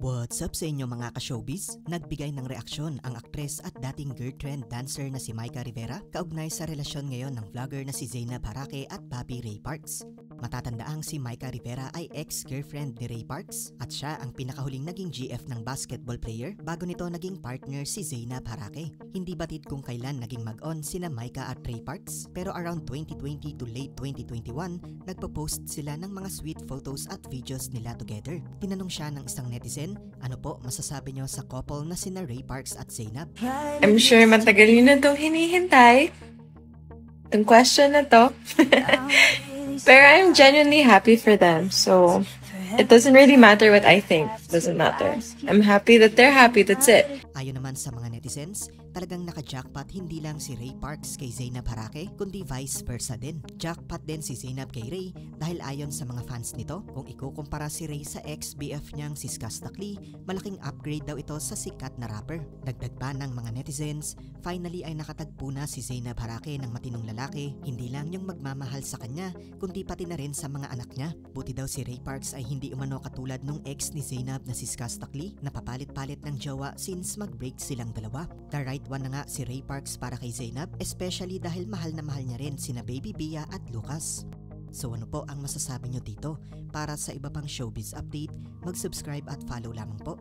What's up sa inyo mga ka-showbiz? Nagbigay ng reaksyon ang aktres at dating girlfriend dancer na si Myka Rivera kaugnay sa relasyon ngayon ng vlogger na si Zainab Harake at Bobby Ray Parks. Matatandaang si Myka Rivera ay ex-girlfriend ni Ray Parks at siya ang pinakahuling naging GF ng basketball player bago nito naging partner si Zainab Harake. Hindi batid kung kailan naging mag-on sina Myka at Ray Parks pero around 2020 to late 2021 nagpo-post sila ng mga sweet photos at videos nila together. Tinanong siya ng isang netizen, ano po masasabi nyo sa couple na sina Ray Parks at Zainab? I'm sure matagal nyo na itong hinihintay. Itong question na to. Pero I'm genuinely happy for them. So, it doesn't really matter what I think. It doesn't matter. I'm happy that they're happy. That's it. Ayon naman sa mga netizens, talagang naka-jackpot hindi lang si Ray Parks kay Zainab Harake, kundi vice versa din. Jackpot din si Zainab kay Ray dahil ayon sa mga fans nito, kung ikukumpara si Ray sa ex-BF niyang si Skaz Takli, malaking upgrade daw ito sa sikat na rapper. Dagdag pa ng mga netizens, finally ay nakatagpo na si Zainab Harake ng matinong lalaki, hindi lang yung magmamahal sa kanya, kundi pati na rin sa mga anak niya. Buti daw si Ray Parks ay hindi umano katulad nung ex ni Zainab na si Skaz Takli, na papalit-palit ng jowa since mag-break silang dalawa. The right one na nga si Ray Parks para kay Zainab, especially dahil mahal na mahal niya rin sina Baby Bia at Lucas. So ano po ang masasabi nyo dito? Para sa iba pang showbiz update, mag-subscribe at follow lamang po.